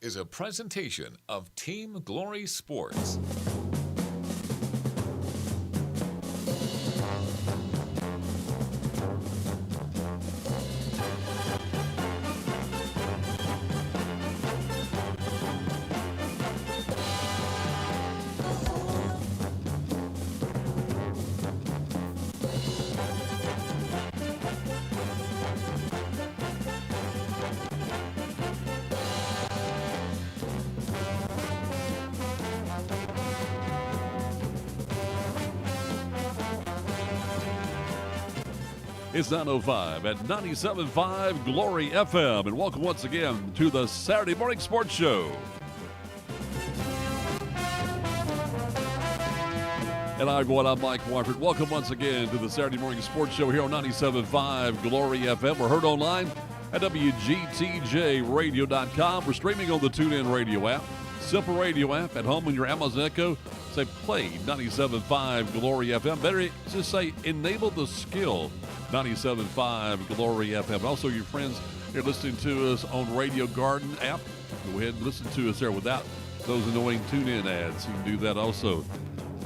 is a presentation of Team Glory Sports. It's 9:05 at 97.5 Glory FM, and welcome once again to the Saturday Morning Sports Show. And hi, everyone, I'm Mike Wofford. Welcome once again to the Saturday Morning Sports Show here on 97.5 Glory FM. We're heard online at WGTJRadio.com. We're streaming on the TuneIn Radio app, Simple Radio app, at home on your Amazon Echo. Say play 97.5 Glory FM. Better just say enable the skill 97.5 Glory FM. Also, your friends here listening to us on Radio Garden app, go ahead and listen to us there without those annoying tune-in ads. You can do that also.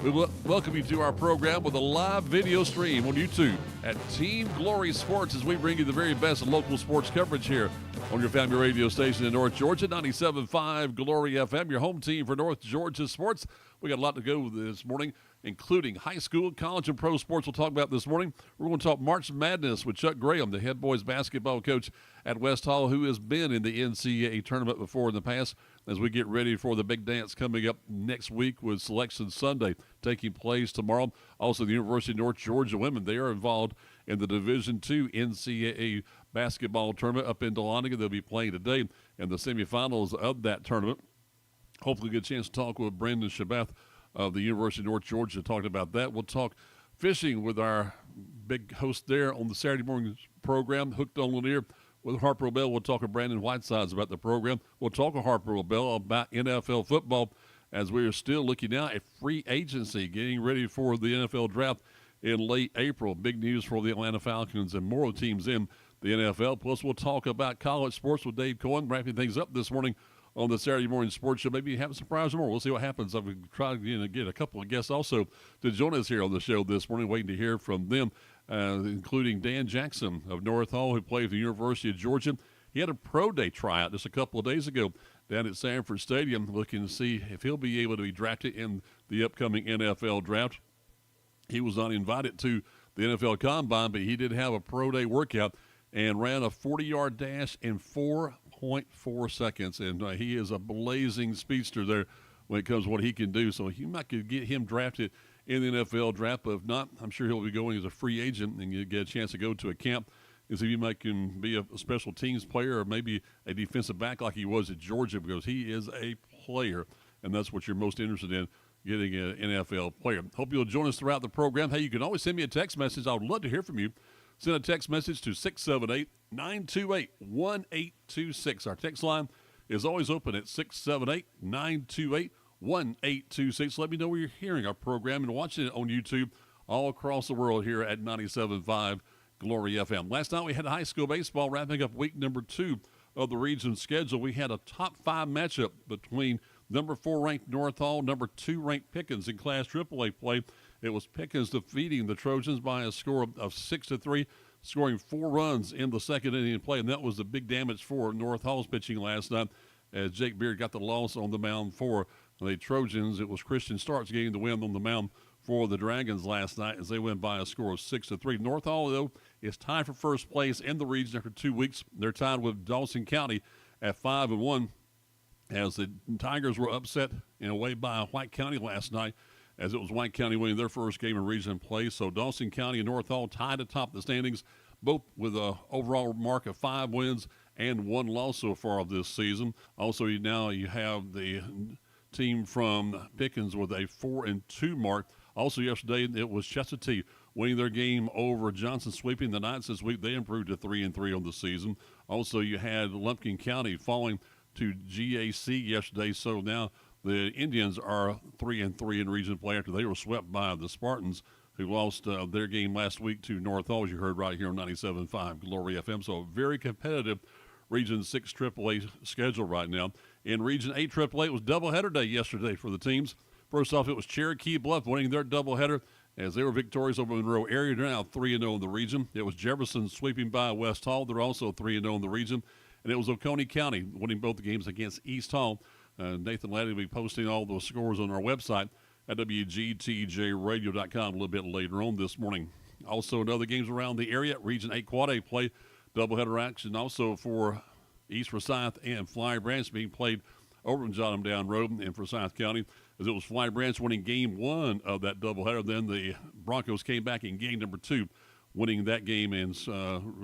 We welcome you to our program with a live video stream on YouTube at Team Glory Sports as we bring you the very best local sports coverage here on your family radio station in North Georgia, 97.5 Glory FM, your home team for North Georgia sports. We got a lot to go this morning, including high school, college, and pro sports we'll talk about this morning. We're going to talk March Madness with Chuck Graham, the head boys basketball coach at West Hall, who has been in the NCAA tournament before in the past, as we get ready for the big dance coming up next week with Selection Sunday taking place tomorrow. Also, the University of North Georgia women, they are involved in the Division II NCAA basketball tournament up in Dahlonega. They'll be playing today in the semifinals of that tournament. Hopefully get a chance to talk with Brandon Shabath of the University of North Georgia talking about that. We'll talk fishing with our big host there on the Saturday morning program, Hooked on Lanier with Harper Bell. We'll talk to Brandon Whitesides about the program. We'll talk to Harper Bell about NFL football as we are still looking now at free agency, getting ready for the NFL draft in late April. Big news for the Atlanta Falcons and more teams in the NFL. Plus, we'll talk about college sports with Dave Cohen, wrapping things up this morning on the Saturday Morning Sports Show. Maybe have a surprise or more. We'll see what happens. I'm trying to get a couple of guests also to join us here on the show this morning, waiting to hear from them, including Dan Jackson of North Hall, who played for the University of Georgia. He had a pro day tryout just a couple of days ago down at Sanford Stadium, looking to see if he'll be able to be drafted in the upcoming NFL draft. He was not invited to the NFL Combine, but he did have a pro day workout and ran a 40-yard dash in 4.4 seconds. And he is a blazing speedster there when it comes to what he can do. So you might could get him drafted in the NFL draft, but if not, I'm sure he'll be going as a free agent and you get a chance to go to a camp and see if you might can be a special teams player or maybe a defensive back like he was at Georgia, because he is a player, and that's what you're most interested in, getting an NFL player. Hope you'll join us throughout the program. Hey, you can always send me a text message. I would love to hear from you. Send a text message to 678-928-1826. Our text line is always open at 678-928-1826. Let me know where you're hearing our program and watching it on YouTube all across the world here at 97.5 Glory FM. Last night we had high school baseball wrapping up week number 2 of the region schedule. We had a top 5 matchup between number 4 ranked North Hall, number 2 ranked Pickens in Class AAA play. It was Pickens defeating the Trojans by a score of 6-3, scoring 4 runs in the second inning of play, and that was the big damage for North Hall's pitching last night as Jake Beard got the loss on the mound for the Trojans. It was Christian Starks getting the win on the mound for the Dragons last night as they win by a score of 6-3. North Hall, though, is tied for first place in the region after 2 weeks. They're tied with Dawson County at 5-1 as the Tigers were upset in a way by White County last night, as it was White County winning their first game in region play. So Dawson County and North Hall tied atop the standings, both with an overall mark of 5 wins and 1 loss so far this season. Also, now you have the team from Pickens with a 4-2 mark. Also yesterday, it was Chestatee winning their game over Johnson, sweeping the Knights this week. They improved to 3-3 on the season. Also, you had Lumpkin County falling to GAC yesterday. So now the Indians are 3-3 in region play after they were swept by the Spartans, who lost their game last week to North Hall, as you heard right here on 97.5 Glory FM. So a very competitive Region 6 AAA schedule right now. In Region 8 AAA, it was doubleheader day yesterday for the teams. First off, it was Cherokee Bluff winning their doubleheader as they were victorious over Monroe area. They're now 3-0 in the region. It was Jefferson sweeping by West Hall. They're also 3-0 in the region. And it was Oconee County winning both the games against East Hall. Nathan Laddie will be posting all those scores on our website at WGTJRadio.com a little bit later on this morning. Also, in other games around the area, Region 8 Quad A play, doubleheader action also for East Forsyth and Fly Branch being played over in Jotham Down Road in Forsyth County, as it was Fly Branch winning game 1 of that doubleheader. Then the Broncos came back in game number 2, winning that game and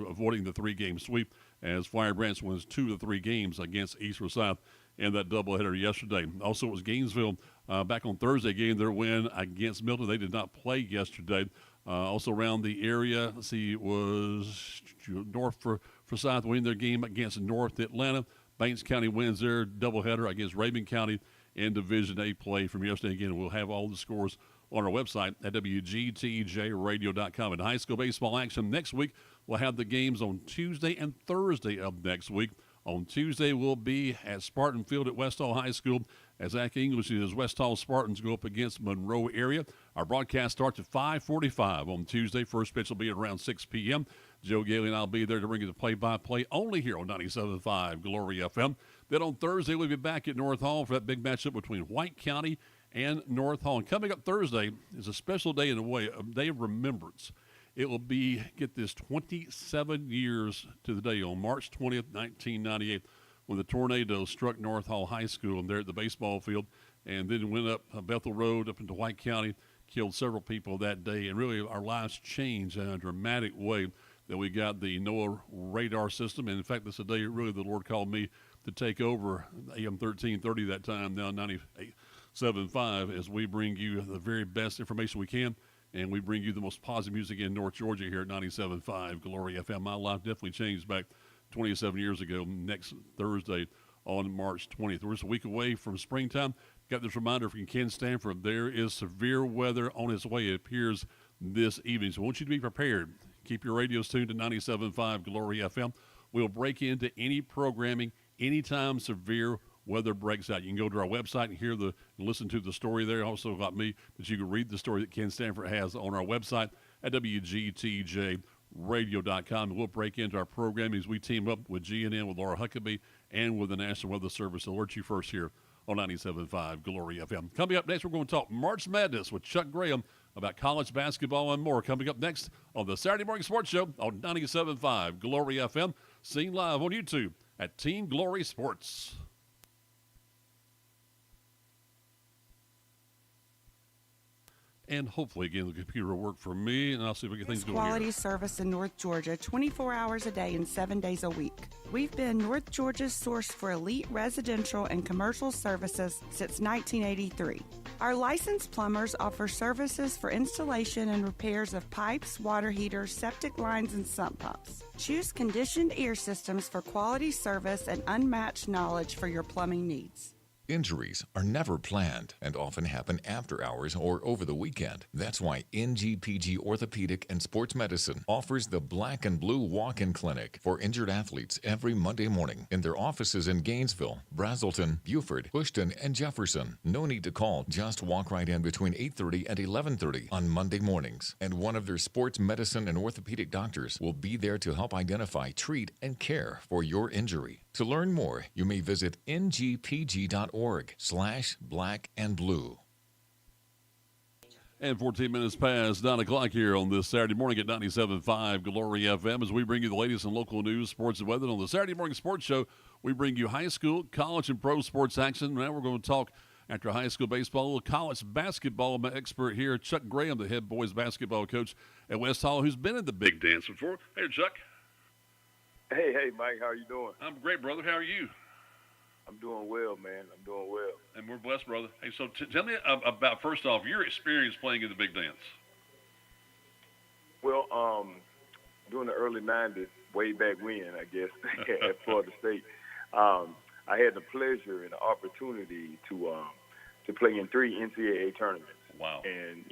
avoiding the 3-game sweep, as Fly Branch wins 2 of the 3 games against East Forsyth in that doubleheader yesterday. Also, it was Gainesville back on Thursday game, their win against Milton. They did not play yesterday. Also around the area, let's see, it was North Forsyth winning their game against North Atlanta. Banks County wins their doubleheader against Raven County in Division A play from yesterday. Again, we'll have all the scores on our website at WGTJRadio.com. In high school baseball action next week, we'll have the games on Tuesday and Thursday of next week. On Tuesday, we'll be at Spartan Field at West Hall High School as Zach English and his West Hall Spartans go up against Monroe area. Our broadcast starts at 5:45 on Tuesday. First pitch will be at around 6 p.m. Joe Gailey and I will be there to bring you the play-by-play only here on 97.5 Glory FM. Then on Thursday, we'll be back at North Hall for that big matchup between White County and North Hall. And coming up Thursday is a special day in a way, a day of remembrance. It will be, get this, 27 years to the day on March 20th, 1998, when the tornado struck North Hall High School and there at the baseball field, and then went up Bethel Road up into White County, killed several people that day, and really our lives changed in a dramatic way that we got the NOAA radar system. And in fact, this is a day really the Lord called me to take over AM 1330 that time, now 98.75, as we bring you the very best information we can. And we bring you the most positive music in North Georgia here at 97.5 Glory FM. My life definitely changed back 27 years ago, next Thursday on March 20th. We're just a week away from springtime. Got this reminder from Ken Stanford. There is severe weather on its way, it appears, this evening. So I want you to be prepared. Keep your radios tuned to 97.5 Glory FM. We'll break into any programming anytime severe weather breaks out. You can go to our website and listen to the story there. Also got me, but you can read the story that Ken Stanford has on our website at WGTJRadio.com. And we'll break into our programming as we team up with GNN, with Laura Huckabee, and with the National Weather Service. Alert you first here on 97.5 Glory FM. Coming up next, we're going to talk March Madness with Chuck Graham about college basketball and more. Coming up next on the Saturday Morning Sports Show on 97.5 Glory FM. Seen live on YouTube at Team Glory Sports. And hopefully, again, the computer will work for me, and I'll see if we can get things going here. Quality service in North Georgia, 24 hours a day and 7 days a week. We've been North Georgia's source for elite residential and commercial services since 1983. Our licensed plumbers offer services for installation and repairs of pipes, water heaters, septic lines, and sump pumps. Choose conditioned air systems for quality service and unmatched knowledge for your plumbing needs. Injuries are never planned and often happen after hours or over the weekend. That's why NGPG Orthopedic and Sports Medicine offers the Black and Blue Walk-In Clinic for injured athletes every Monday morning in their offices in Gainesville, Brazelton, Buford, Houston, and Jefferson. No need to call. Just walk right in between 8:30 and 11:30 on Monday mornings. And one of their sports medicine and orthopedic doctors will be there to help identify, treat, and care for your injury. To learn more, you may visit ngpg.org/blackandblue. And 14 minutes past 9 o'clock here on this Saturday morning at 97.5 Glory FM as we bring you the latest in local news, sports, and weather. On the Saturday Morning Sports Show, we bring you high school, college, and pro sports action. Now we're going to talk, after high school baseball, a little college basketball expert here, Chuck Graham, the head boys basketball coach at West Hall, who's been in the big dance before. Hey, Chuck. Hey, Mike, how are you doing? I'm great, brother. How are you? I'm doing well, man. I'm doing well. And we're blessed, brother. Hey, so tell me about, first off, your experience playing in the big dance. Well, during the early 90s, way back when, I guess, at Florida State, I had the pleasure and the opportunity to play in 3 NCAA tournaments. Wow. And,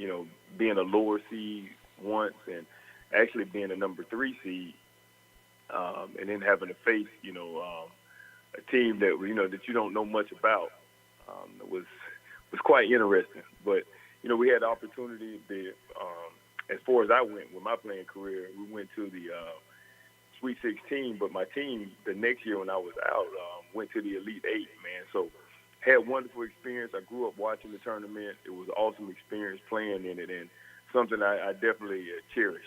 being a lower seed once and actually being a number 3 seed, and then having to face, a team that that you don't know much about. It was quite interesting. But we had the opportunity to, as far as I went with my playing career, we went to the Sweet 16. But my team the next year when I was out went to the Elite Eight, man. So had a wonderful experience. I grew up watching the tournament. It was an awesome experience playing in it, and something I definitely cherish.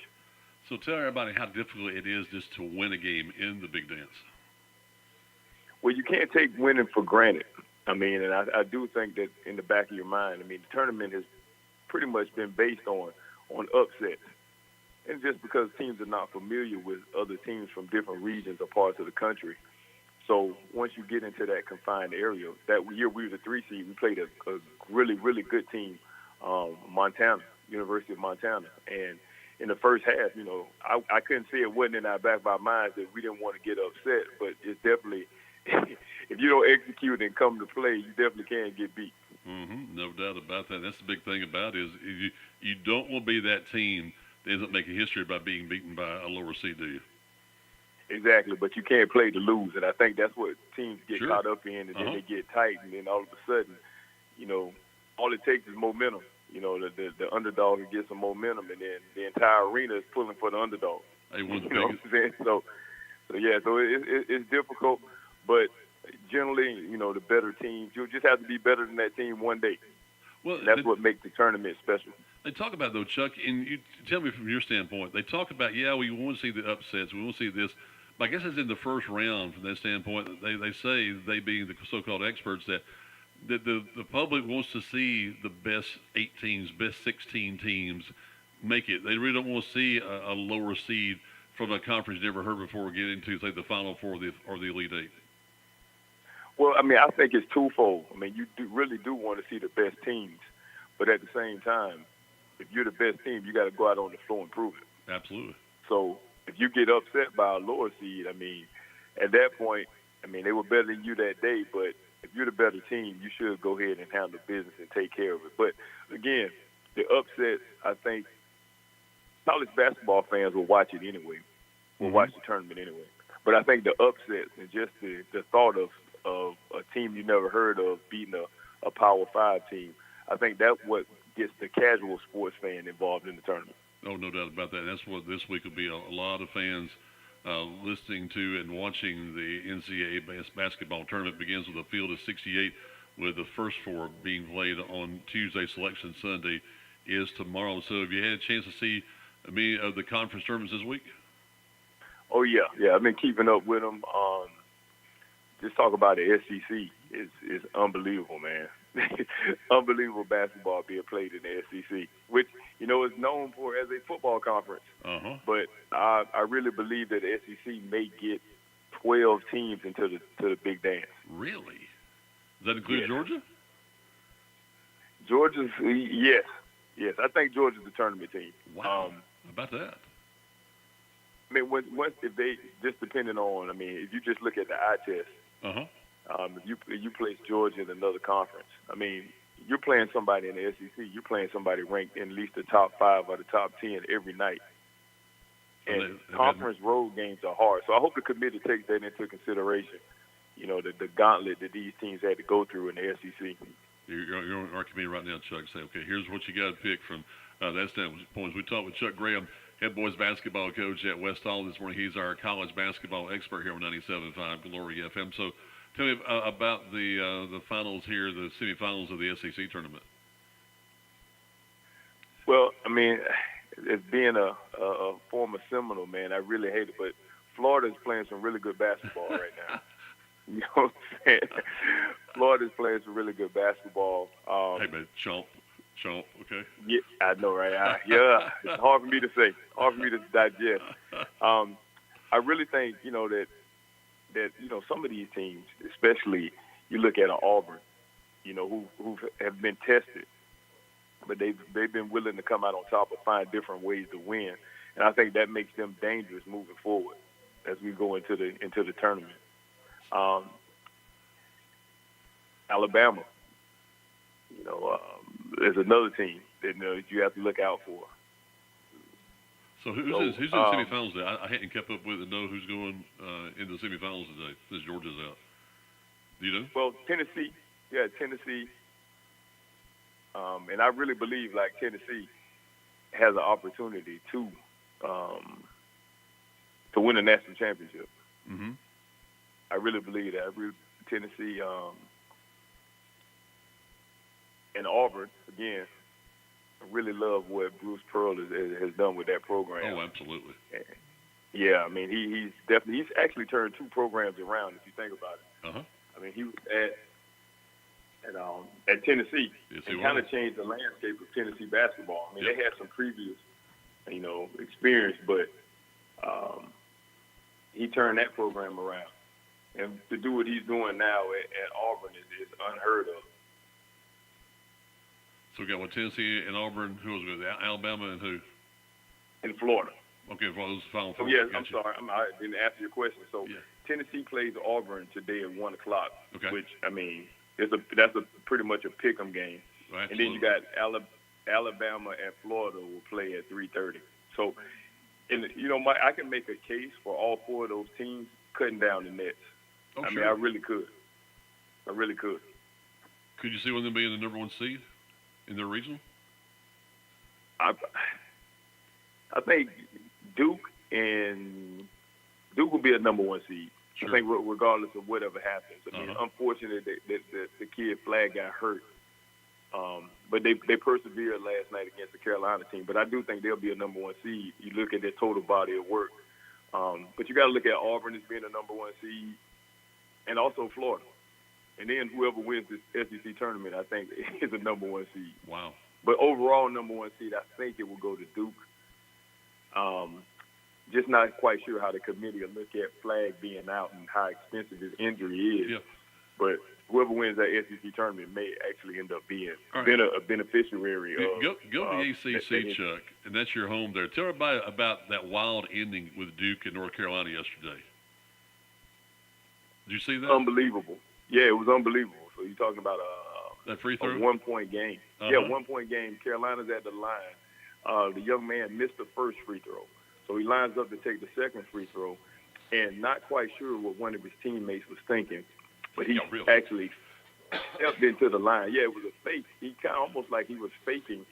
So tell everybody how difficult it is just to win a game in the big dance. Well, you can't take winning for granted. I mean, and I do think that in the back of your mind, I mean, the tournament has pretty much been based on upsets. And just because teams are not familiar with other teams from different regions or parts of the country. So once you get into that confined area, that year we were the 3 seed, we played a really, really good team, Montana, University of Montana. And in the first half, I couldn't say it wasn't in our back of our minds that we didn't want to get upset, but it's definitely, if you don't execute and come to play, you definitely can get beat. Mm-hmm. No doubt about that. That's the big thing about it is you don't want to be that team that ends up making history by being beaten by a lower seed, do you? Exactly, but you can't play to lose, and I think that's what teams get Sure. caught up in, and then they get tight, and then all of a sudden, all it takes is momentum. The underdog can get some momentum, and then the entire arena is pulling for the underdog. Hey, what I'm saying? So it's difficult, but generally, the better teams, you just have to be better than that team one day. Well, and that's what makes the tournament special. They talk about, though, Chuck, and you tell me from your standpoint, they talk about, we want to see the upsets, we want to see this. But I guess it's in the first round from that standpoint. They say, they being the so-called experts, that the public wants to see the best 8 teams, best 16 teams make it. They really don't want to see a lower seed from a conference you never heard before get into, say, the Final Four or the Elite Eight. Well, I mean, I think it's twofold. I mean, you really do want to see the best teams. But at the same time, if you're the best team, you got to go out on the floor and prove it. Absolutely. So if you get upset by a lower seed, I mean, at that point, I mean, they were better than you that day, but if you're the better team, you should go ahead and handle business and take care of it. But, again, the upsets, I think college basketball fans will watch it anyway, will watch the tournament anyway. But I think the upsets and just the thought of a team you never heard of beating a Power 5 team, I think that's what gets the casual sports fan involved in the tournament. Oh, no doubt about that. That's what this week will be. A lot of fans listening to and watching the NCAA basketball tournament. Begins with a field of 68, with the first 4 being played on Tuesday. Selection Sunday is tomorrow. So have you had a chance to see any of the conference tournaments this week? Oh, yeah. Yeah, I've been keeping up with them. Just talk about the SEC is unbelievable, man. Unbelievable basketball being played in the SEC, which, is known for as a football conference. But I really believe that the SEC may get 12 teams into the big dance. Really? Does that include Georgia? Georgia's, yes. Yes, I think Georgia's the tournament team. Wow. How about that? I mean, once if they just depending on, I mean, if you just look at the eye test, if you place Georgia in another conference, I mean, you're playing somebody in the SEC. You're playing somebody ranked in at least the top 5 or the top 10 every night. And conference road games are hard. So I hope the committee takes that into consideration. The gauntlet that these teams had to go through in the SEC. You're on our committee right now, Chuck. Say, okay, here's what you got to pick from that standpoint. We talked with Chuck Graham, head boys basketball coach at West Hall this morning. He's our college basketball expert here on 97.5 Glory FM. So tell me about the finals here, the semifinals of the SEC tournament. Well, I mean, as being a former Seminole, man, I really hate it, but Florida's playing some really good basketball right now. You know what I'm saying? Florida's playing some really good basketball. Hey, man, chomp, okay? Yeah, I know, right? It's hard for me to say, hard for me to digest. I really think, that some of these teams, especially you look at an Auburn, who have been tested, but they've been willing to come out on top and find different ways to win, and I think that makes them dangerous moving forward as we go into the tournament. Alabama, is another team that you have to look out for. So who's in the semifinals today? I hadn't kept up with and know who's going into the semifinals today since Georgia's out. You know? Well, Tennessee. And I really believe like Tennessee has an opportunity to win a national championship. Mm-hmm. I really believe that. Tennessee and Auburn again. I really love what Bruce Pearl has done with that program. Oh, absolutely. Yeah, I mean he's actually turned two programs around if you think about it. Uh-huh. I mean he was at Tennessee and kind of changed the landscape of Tennessee basketball. I mean they had some previous experience, but he turned that program around. And to do what he's doing now at Auburn is unheard of. So we got Tennessee and Auburn. Who was with Alabama and who? In Florida. Okay, well, those final four. So yes, I'm sorry, I didn't answer your question. So Tennessee plays Auburn today at 1:00, which I mean that's pretty much a pick'em game. Right, and then you got Alabama and Florida will play at 3:30. So, Mike, I can make a case for all four of those teams cutting down the nets. Oh, I sure. mean, I really could. Could you see one of them being the number one seed in their regional? I think Duke will be a number one seed. Sure. I think regardless of whatever happens. I mean, unfortunately, the kid Flag got hurt. But they persevered last night against the Carolina team. But I do think they'll be a number one seed. You look at their total body of work. But you got to look at Auburn as being a number one seed, and also Florida. And then whoever wins this SEC tournament, I think, is a number one seed. Wow. But overall number one seed, I think it will go to Duke. Just not quite sure how the committee will look at Flag being out and how expensive his injury is. Yeah. But whoever wins that SEC tournament may actually end up being a beneficiary of. Go to the ACC, Chuck, and that's your home there. Tell everybody about that wild ending with Duke and North Carolina yesterday. Did you see that? Unbelievable. Yeah, it was unbelievable. So you're talking about that free throw? A 1-point game. Yeah, 1-point game. Carolina's at the line. The young man missed the first free throw. So he lines up to take the second free throw, and not quite sure what one of his teammates was thinking, but he actually stepped into the line. Yeah, it was a fake. He kind of almost like he was faking,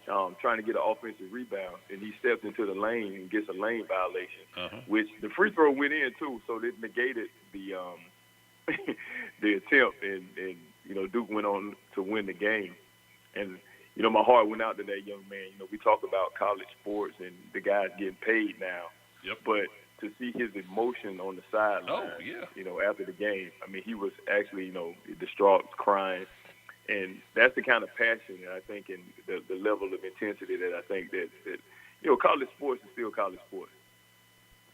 trying to get an offensive rebound, and he stepped into the lane and gets a lane violation, which the free throw went in too, so it negated the the attempt, and Duke went on to win the game. And my heart went out to that young man. We talk about college sports and the guys getting paid now. Yep. But to see his emotion on the sideline, after the game, I mean, he was actually, distraught, crying. And that's the kind of passion that I think, and the level of intensity that I think that college sports is still college sports.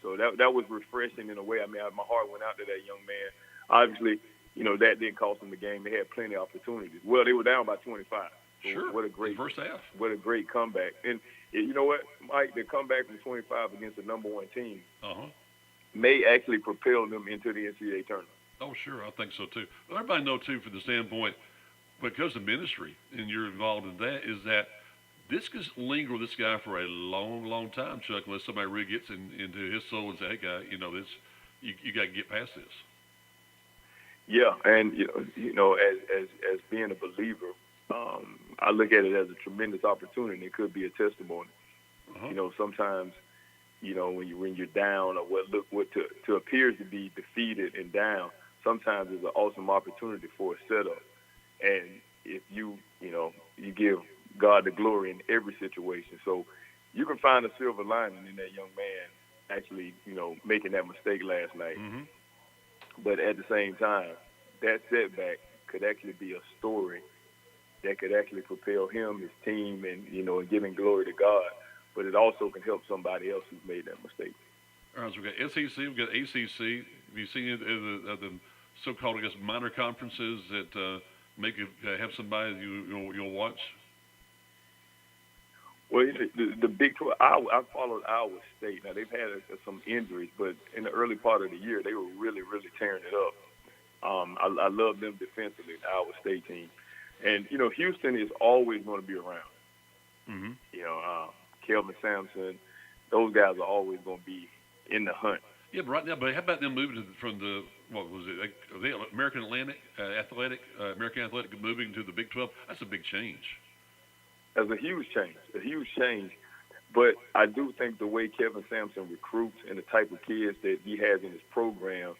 So that was refreshing in a way. I mean, my heart went out to that young man. Obviously, that didn't cost them the game. They had plenty of opportunities. Well, they were down by 25. So sure. What a great first half. What a great comeback. And you know what, Mike, the comeback from 25 against the number one team may actually propel them into the NCAA tournament. Oh, sure. I think so, too. Well, everybody know, too, from the standpoint, because of ministry, and you're involved in that, is that this could linger with this guy for a long, long time, Chuck, unless somebody really gets into his soul and say, hey, guy, this, you got to get past this. Yeah, and, as being a believer, I look at it as a tremendous opportunity. It could be a testimony. Sometimes, when you're down or what to appears to be defeated and down, sometimes it's an awesome opportunity for a setup. And if you give God the glory in every situation. So you can find a silver lining in that young man actually, making that mistake last night. Mm-hmm. But at the same time, that setback could actually be a story that could actually propel him, his team, and giving glory to God. But it also can help somebody else who's made that mistake. All right, so we've got SEC, we've got ACC. Have you seen the so-called, I guess, minor conferences that make you have somebody you'll watch? Well, the Big 12, I followed Iowa State. Now, they've had some injuries, but in the early part of the year, they were really, really tearing it up. I love them defensively, the Iowa State team. And, Houston is always going to be around. Mm-hmm. Kelvin Sampson, those guys are always going to be in the hunt. Yeah, but right now, but how about them moving from the what was it? The American American Athletic moving to the Big 12? That's a big change. That's a huge change. But I do think the way Kevin Sampson recruits and the type of kids that he has in his program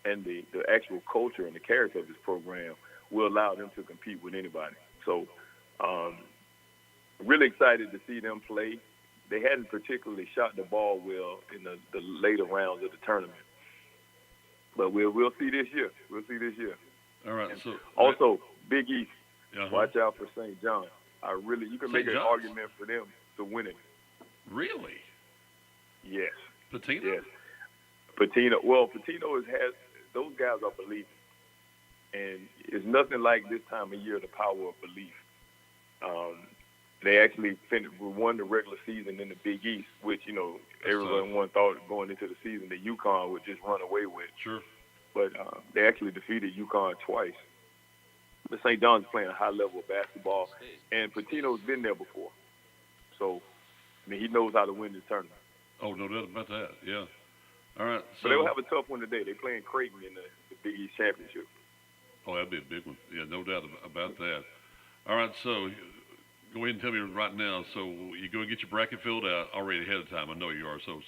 and the actual culture and the character of his program will allow them to compete with anybody. So really excited to see them play. They hadn't particularly shot the ball well in the later rounds of the tournament. But we'll see this year. All right. And so also, Big East, watch out for St. John. You can make an argument for them to win it. Really? Yes. Patino? Yes. Patino. Well, Patino has those guys are believing, and it's nothing like this time of year the power of belief. They actually won the regular season in the Big East, which everyone thought going into the season that UConn would just run away with. Sure. But they actually defeated UConn twice. But St. John's playing a high level of basketball, and Patino's been there before, so he knows how to win this tournament. Oh, no doubt about that. Yeah. All right. So they'll have a tough one today. They're playing Creighton in the Big East Championship. Oh, that'd be a big one. Yeah, no doubt about that. All right, so go ahead and tell me right now. So you go and get your bracket filled out already ahead of time. I know you are. So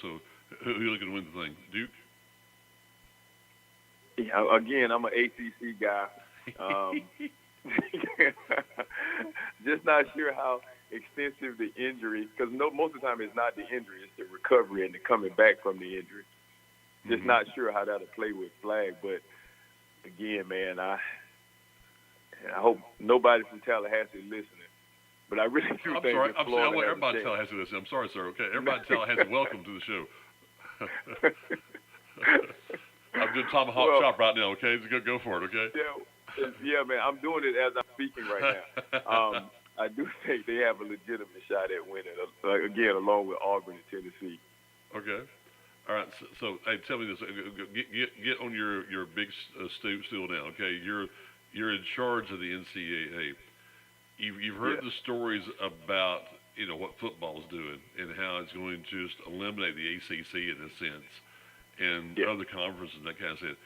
who are you looking to win the thing? Duke? Yeah, again, I'm an ACC guy. Just not sure how extensive the injury, because most of the time it's not the injury, it's the recovery and the coming back from the injury. Just not sure how that'll play with Flag, but again, man, I hope nobody from Tallahassee listening, but I really do I'm think sorry. that Florida I want has everybody a in chance. Tallahassee listen. I'm sorry, sir. Okay, everybody in Tallahassee, welcome to the show. I'm doing tomahawk chop right now. Okay, so go for it. Okay. Yeah, man. I'm doing it as I'm speaking right now. I do think they have a legitimate shot at winning, again, along with Auburn and Tennessee. Okay. All right. So hey, tell me this. Get on your big stool now. Okay. You're in charge of the NCAA. You've heard the stories about what football is doing and how it's going to just eliminate the ACC in a sense and other conferences and that kind of stuff.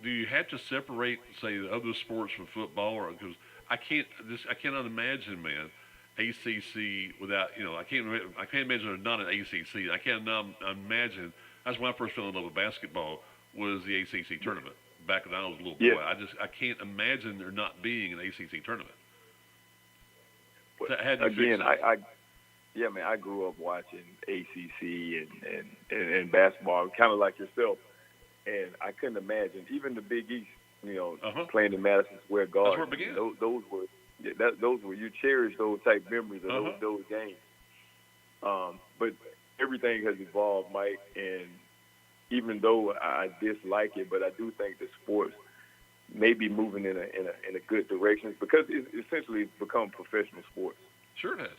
Do you have to separate, say, the other sports from football, or because I cannot imagine, man, ACC without I can't imagine there's not an ACC. I cannot imagine. That's when I first fell in love with basketball was the ACC tournament back when I was a little boy. I can't imagine there not being an ACC tournament. Again, I grew up watching ACC and basketball, kind of like yourself. And I couldn't imagine, even the Big East, playing in Madison Square Garden. That's where it began. Those were you cherish those type memories of those games. But everything has evolved, Mike. And even though I dislike it, but I do think the sports may be moving in a good direction because it's become professional sports. Sure it has.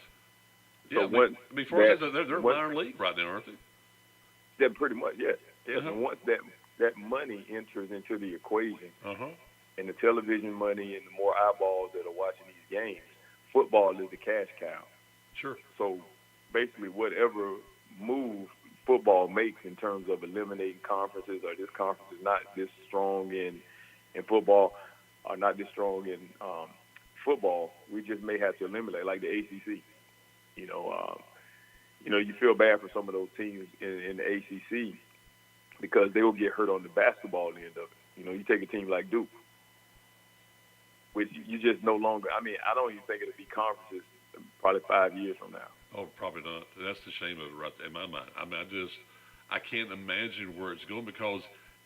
So yeah, before they're a minor league right now, aren't they? Yeah, pretty much. Yes. And once that money enters into the equation, and the television money and the more eyeballs that are watching these games, football is the cash cow. Sure. So basically whatever move football makes in terms of eliminating conferences, or this conference is not this strong in football, or not this strong in football, we just may have to eliminate, like the ACC. You feel bad for some of those teams in the ACC because they will get hurt on the basketball end of it. You take a team like Duke, which you just no longer. I mean, I don't even think it'll be conferences probably 5 years from now. Oh, probably not. That's the shame of it right there in my mind. I mean, I can't imagine where it's going because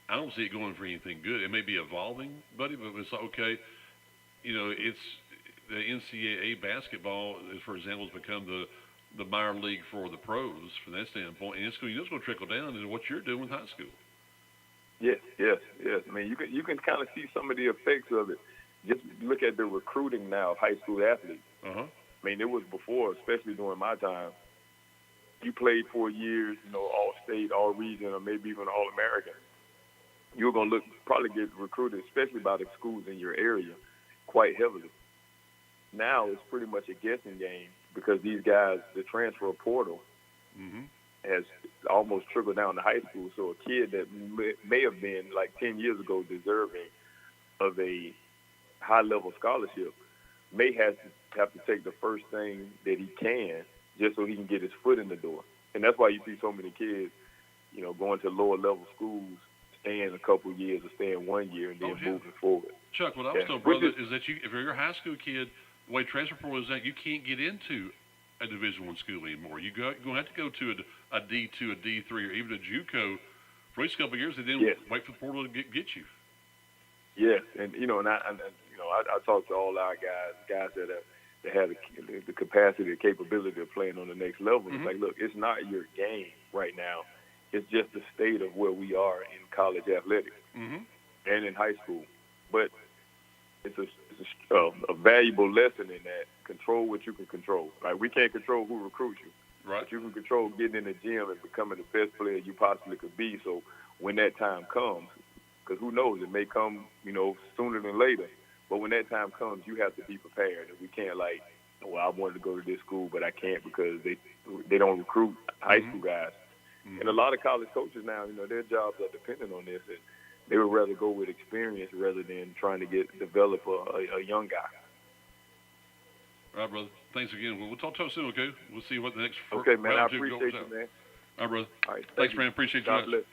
I don't see it going for anything good. It may be evolving, buddy, but it's okay. It's the NCAA basketball, for example, has become the minor league for the pros from that standpoint, and it's going to trickle down into what you're doing with high school. Yes. I mean, you can kind of see some of the effects of it. Just look at the recruiting now of high school athletes. I mean, it was before, especially during my time. You played 4 years, all state, all region, or maybe even all American. You were going to probably get recruited, especially by the schools in your area, quite heavily. Now it's pretty much a guessing game because these guys, the transfer portal, has almost trickled down to high school. So a kid that may have been like 10 years ago deserving of a high-level scholarship may have to take the first thing that he can just so he can get his foot in the door. And that's why you see so many kids, going to lower-level schools, staying a couple years or staying 1 year and then moving forward. Chuck, what I was told, brother, is that if you're a high school kid, the way transfer portal is that you can't get into a Division I school anymore. You're going to have to go to a D2, a D3, or even a JUCO for at least a couple of years, and then wait for the portal to get you. Yes, and I talk to all our guys that have the capacity, the capability of playing on the next level. Mm-hmm. It's like, look, it's not your game right now. It's just the state of where we are in college athletics and in high school. But it's a valuable lesson in that. Control what you can control. Like, we can't control who recruits you. Right. But you can control getting in the gym and becoming the best player you possibly could be. So when that time comes, because who knows, it may come, sooner than later. But when that time comes, you have to be prepared. And we can't I wanted to go to this school, but I can't because they don't recruit high school guys. Mm-hmm. And a lot of college coaches now, their jobs are dependent on this. And they would rather go with experience rather than trying to develop a young guy. All right, brother. Thanks again. We'll talk soon, okay? We'll see what the next Okay, man. I round appreciate you, man. All right, brother. All right. Thanks, man. Appreciate you. God bless.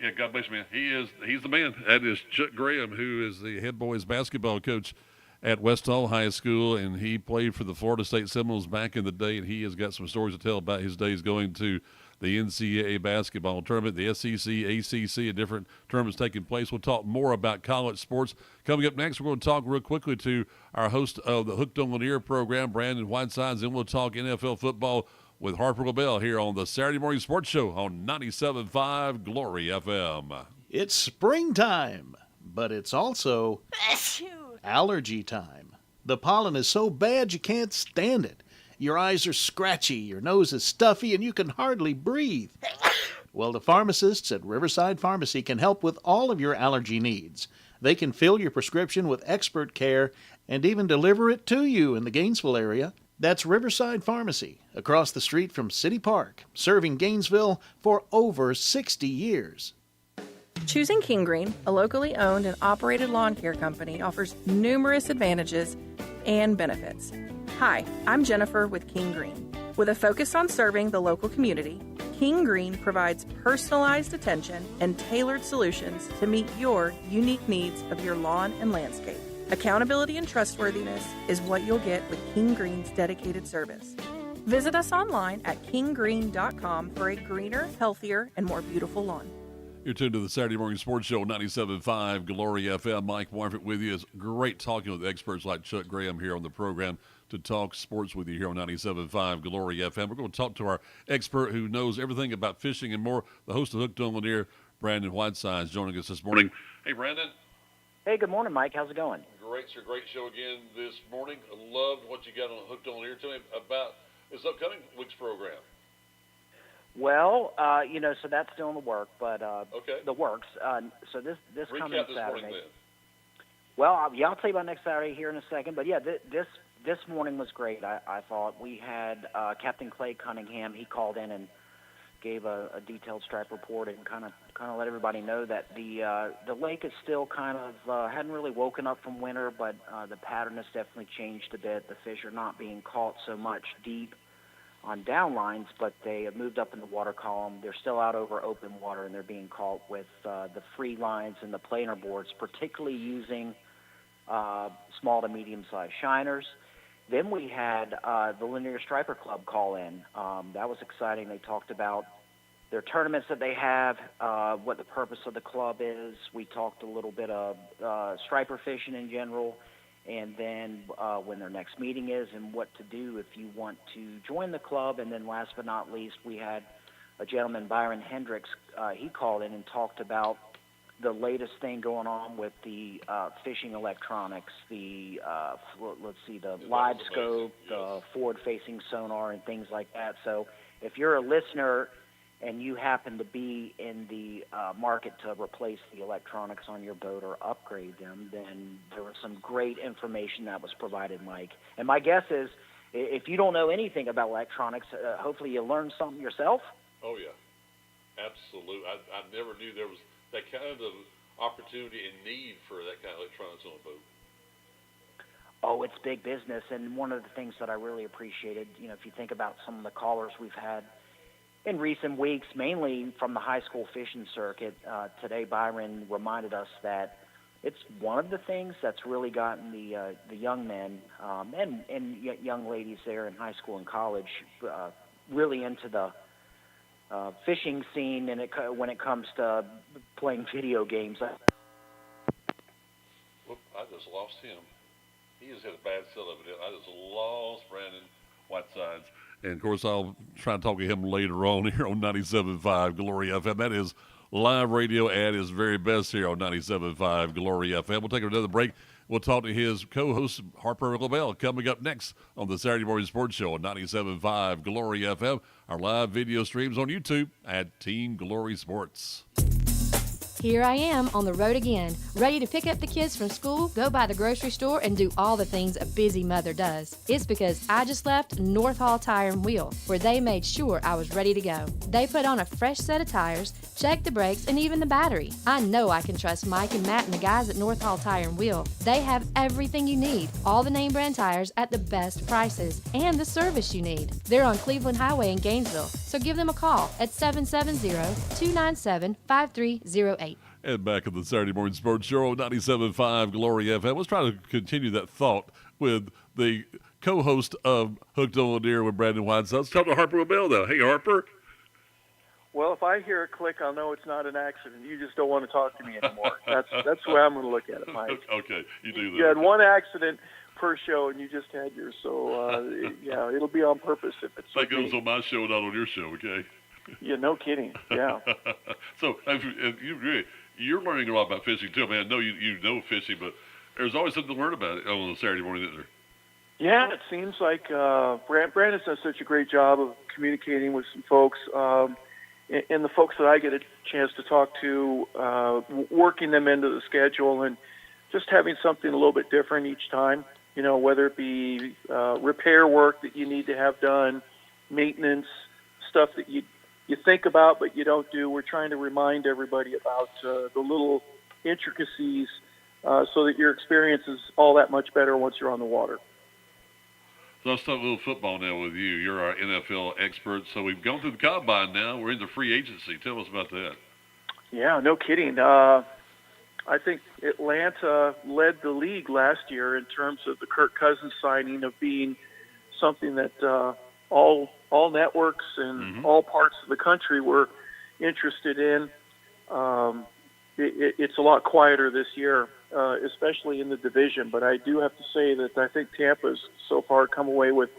Yeah, God bless you, man. He's the man. That is Chuck Graham, who is the head boys basketball coach at West Hall High School, and he played for the Florida State Seminoles back in the day, and he has got some stories to tell about his days going to the NCAA basketball tournament, the SEC, ACC, and different tournaments taking place. We'll talk more about college sports. Coming up next, we're going to talk real quickly to our host of the Hooked on Lanier program, Brandon Whitesides, and we'll talk NFL football with Harper LaBelle here on the Saturday Morning Sports Show on 97.5 Glory FM. It's springtime, but it's also allergy time. The pollen is so bad you can't stand it. Your eyes are scratchy, your nose is stuffy, and you can hardly breathe. Well, the pharmacists at Riverside Pharmacy can help with all of your allergy needs. They can fill your prescription with expert care and even deliver it to you in the Gainesville area. That's Riverside Pharmacy, across the street from City Park, serving Gainesville for over 60 years. Choosing King Green, a locally owned and operated lawn care company, offers numerous advantages and benefits. Hi, I'm Jennifer with King Green. With a focus on serving the local community, King Green provides personalized attention and tailored solutions to meet your unique needs of your lawn and landscape. Accountability and trustworthiness is what you'll get with King Green's dedicated service. Visit us online at kinggreen.com for a greener, healthier, and more beautiful lawn. You're tuned to the Saturday Morning Sports Show, 97.5 Glory FM. Mike Warford with you. It's great talking with experts like Chuck Graham here on the program to talk sports with you here on 97.5 Glory FM. We're going to talk to our expert who knows everything about fishing and more, the host of Hooked on Lanier, Brandon Whitesides, joining us this morning. Hey, Brandon. Hey, good morning, Mike. How's it going? Great. It's a great show again this morning. I loved what you got on Hooked on Lanier. Tell me about this upcoming week's program. Well, so that's still in the work, but the works. So this coming Saturday. Morning, well, I'll tell you about next Saturday here in a second. But yeah, this morning was great. I thought we had Captain Clay Cunningham. He called in and gave a detailed stripe report and kind of let everybody know that the lake is still kind of hadn't really woken up from winter, but the pattern has definitely changed a bit. The fish are not being caught so much deep on downlines, but they have moved up in the water column. They're still out over open water, and they're being caught with the free lines and the planer boards, particularly using small to medium-sized shiners. Then we had the Lanier Striper Club call in. That was exciting. They talked about their tournaments that they have, what the purpose of the club is. We talked a little bit of striper fishing in general, and then when their next meeting is and what to do if you want to join the club. And then last but not least, we had a gentleman, Byron Hendricks. He called in and talked about the latest thing going on with the fishing electronics, the live scope, the forward-facing sonar, and things like that. So if you're a listener and you happen to be in the market to replace the electronics on your boat or upgrade them, then there was some great information that was provided, Mike. And my guess is if you don't know anything about electronics, hopefully you learned something yourself. Oh, yeah. Absolutely. I never knew there was that kind of opportunity and need for that kind of electronics on a boat. Oh, it's big business, and one of the things that I really appreciated, if you think about some of the callers we've had in recent weeks, mainly from the high school fishing circuit, today Byron reminded us that it's one of the things that's really gotten the young men and young ladies there in high school and college really into the fishing scene, and when it comes to playing video games. Whoop, I just lost him. He just had a bad sell of it. I just lost Brandon Whitesides. And, of course, I'll try to talk to him later on here on 97.5 Glory FM. That is live radio at its very best here on 97.5 Glory FM. We'll take another break. We'll talk to his co-host, Harper LaBelle, coming up next on the Saturday Morning Sports Show on 97.5 Glory FM. Our live video streams on YouTube at Team Glory Sports. Here I am on the road again, ready to pick up the kids from school, go by the grocery store, and do all the things a busy mother does. It's because I just left North Hall Tire and Wheel, where they made sure I was ready to go. They put on a fresh set of tires, checked the brakes, and even the battery. I know I can trust Mike and Matt and the guys at North Hall Tire and Wheel. They have everything you need, all the name brand tires at the best prices, and the service you need. They're on Cleveland Highway in Gainesville, so give them a call at 770-297-5308. And back at the Saturday Morning Sports Show on 97.5 Glory FM. Let's try to continue that thought with the co-host of Hooked on the Deer with Brandon Whiteside. Let's talk to Harper LaBelle, though. Hey, Harper. Well, if I hear a click, I'll know it's not an accident. You just don't want to talk to me anymore. That's the way I'm going to look at it, Mike. Okay, you do that. You had one accident per show, and you just had yours. So, yeah, it'll be on purpose if it's that goes on my show, not on your show, okay? Yeah, no kidding. Yeah. So, you're learning a lot about fishing, too. I mean, I know you know fishing, but there's always something to learn about it on a Saturday morning, isn't there? Yeah, it seems like Brandon's done such a great job of communicating with some folks. And the folks that I get a chance to talk to, working them into the schedule and just having something a little bit different each time, whether it be repair work that you need to have done, maintenance, stuff that you think about but you don't do. We're trying to remind everybody about the little intricacies so that your experience is all that much better once you're on the water. So let's talk a little football now with you. You're our NFL expert. So we've gone through the combine now. We're in the free agency. Tell us about that. Yeah, no kidding. I think Atlanta led the league last year in terms of the Kirk Cousins signing of being something that all networks and all parts of the country were interested in. It's a lot quieter this year, especially in the division. But I do have to say that I think Tampa's so far come away with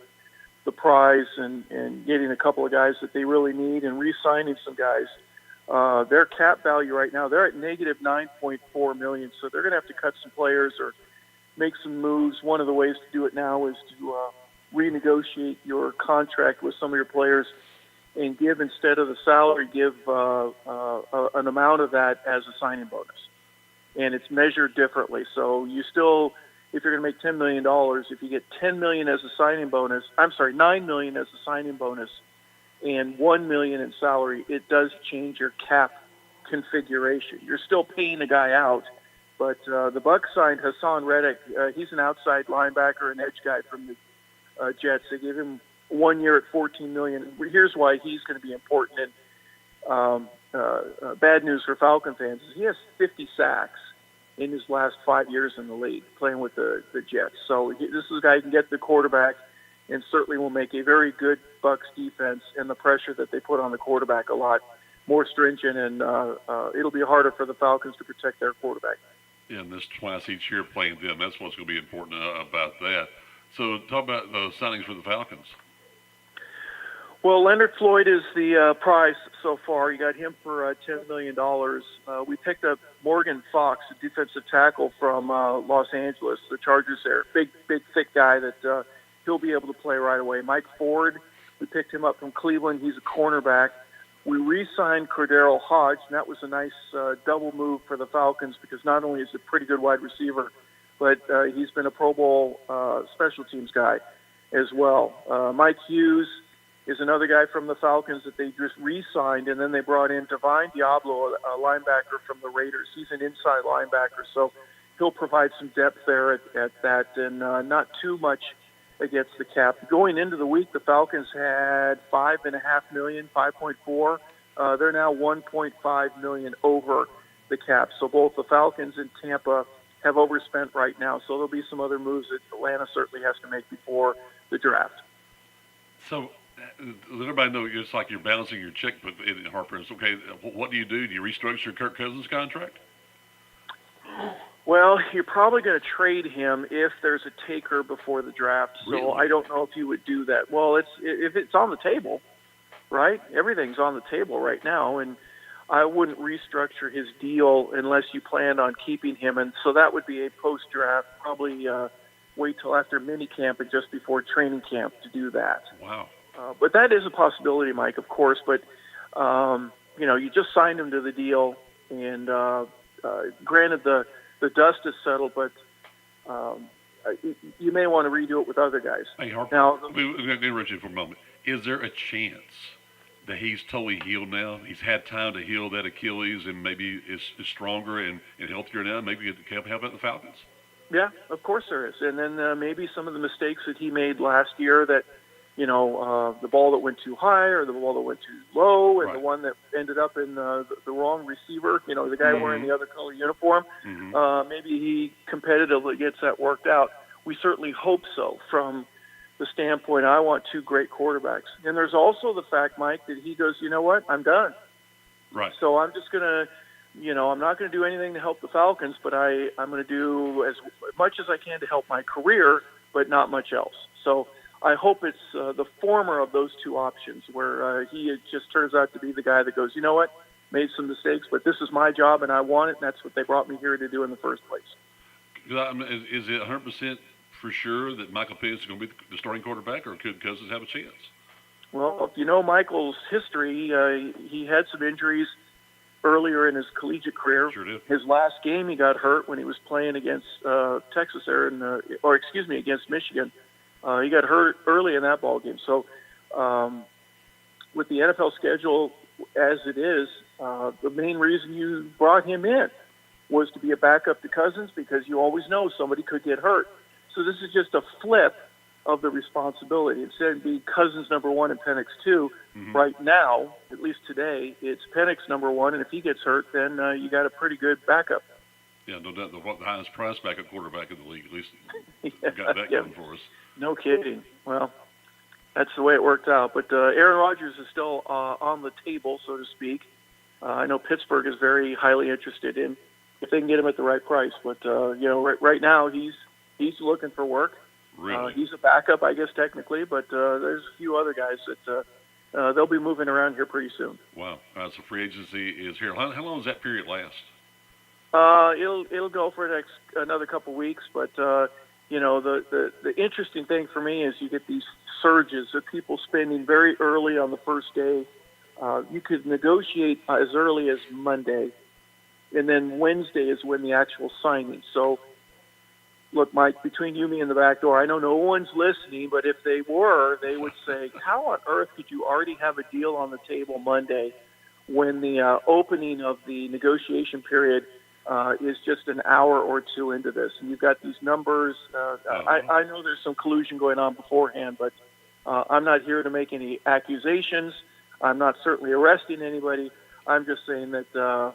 the prize and getting a couple of guys that they really need and re-signing some guys. Their cap value right now, they're at negative $9.4 million, so they're going to have to cut some players or make some moves. One of the ways to do it now is to renegotiate your contract with some of your players and give, instead of the salary, give an amount of that as a signing bonus. And it's measured differently. So you still, if you're going to make $10 million, if you get $10 million as a signing bonus, $9 million as a signing bonus and $1 million in salary, it does change your cap configuration. You're still paying a guy out, but the Bucs signed Hassan Reddick. He's an outside linebacker and edge guy from the Jets. They gave him 1 year at $14 million. Here's why he's going to be important. And bad news for Falcon fans is he has 50 sacks in his last 5 years in the league playing with the Jets. So this is a guy who can get the quarterback and certainly will make a very good Bucs defense and the pressure that they put on the quarterback a lot more stringent, and it'll be harder for the Falcons to protect their quarterback. Yeah, and this twice each year playing them, that's what's going to be important about that. So talk about the signings for the Falcons. Well, Leonard Floyd is the prize so far. You got him for $10 million. We picked up Morgan Fox, a defensive tackle from Los Angeles, the Chargers there. Big, thick guy that he'll be able to play right away. Mike Ford, we picked him up from Cleveland. He's a cornerback. We re-signed Cordero Hodge, and that was a nice double move for the Falcons because not only is he a pretty good wide receiver, but he's been a Pro Bowl special teams guy as well. Mike Hughes is another guy from the Falcons that they just re-signed, and then they brought in Divine Diablo, a linebacker from the Raiders. He's an inside linebacker, so he'll provide some depth there at that, and not too much against the cap. Going into the week, the Falcons had $5.5 million, 5.4. They're now 1.5 million over the cap. So both the Falcons and Tampa have overspent right now. So there'll be some other moves that Atlanta certainly has to make before the draft. So let everybody know it's like you're balancing your checkbook in Harper. It's okay. What do? Do you restructure Kirk Cousins' contract? Well, you're probably going to trade him if there's a taker before the draft. So Really? I don't know if you would do that. Well, if it's on the table, right? Everything's on the table right now, and I wouldn't restructure his deal unless you planned on keeping him. And so that would be a post-draft, probably wait till after minicamp and just before training camp to do that. Wow. But that is a possibility, Mike, of course. But, you just signed him to the deal, and granted the dust is settled, but you may want to redo it with other guys. Hey, Harper, now, we're going to interrupt you for a moment. Is there a chance that he's totally healed now? He's had time to heal that Achilles and maybe is stronger and healthier now? Maybe it can help out the Falcons? Yeah, of course there is. And then maybe some of the mistakes that he made last year that, the ball that went too high or the ball that went too low and right. the one that ended up in the wrong receiver, the guy mm-hmm. wearing the other color uniform, mm-hmm. Maybe he competitively gets that worked out. We certainly hope so from the standpoint, I want two great quarterbacks. And there's also the fact, Mike, that he goes, you know what, I'm done. Right. So I'm just going to, I'm not going to do anything to help the Falcons, but I'm going to do as much as I can to help my career, but not much else. So I hope it's the former of those two options where he just turns out to be the guy that goes, you know what, made some mistakes, but this is my job and I want it, and that's what they brought me here to do in the first place. Is it 100% for sure that Michael Penix is going to be the starting quarterback, or could Cousins have a chance? Well, if you know Michael's history, he had some injuries earlier in his collegiate career. Sure did. His last game, he got hurt when he was playing against against Michigan. He got hurt early in that ball game. So with the NFL schedule as it is, the main reason you brought him in was to be a backup to Cousins because you always know somebody could get hurt. So this is just a flip of the responsibility. Instead of being Cousins number 1 and Penix 2, mm-hmm. right now, at least today, it's Penix number 1, and if he gets hurt, then you got a pretty good backup. Yeah, no doubt the highest price backup quarterback in the league. At least got that going for us. No kidding. Well, that's the way it worked out. But Aaron Rodgers is still on the table, so to speak. I know Pittsburgh is very highly interested in if they can get him at the right price. But right now he's looking for work. Really? He's a backup, I guess, technically, but there's a few other guys that they'll be moving around here pretty soon. Wow. All right, so free agency is here. How long does that period last? It'll go for another couple weeks, but the interesting thing for me is you get these surges of people spending very early on the first day. You could negotiate as early as Monday, and then Wednesday is when the actual signing. So, look, Mike, between you, me, and the back door, I know no one's listening, but if they were, they would say, how on earth could you already have a deal on the table Monday when the opening of the negotiation period is just an hour or two into this? And you've got these numbers. I know there's some collusion going on beforehand, but I'm not here to make any accusations. I'm not certainly arresting anybody. I'm just saying that,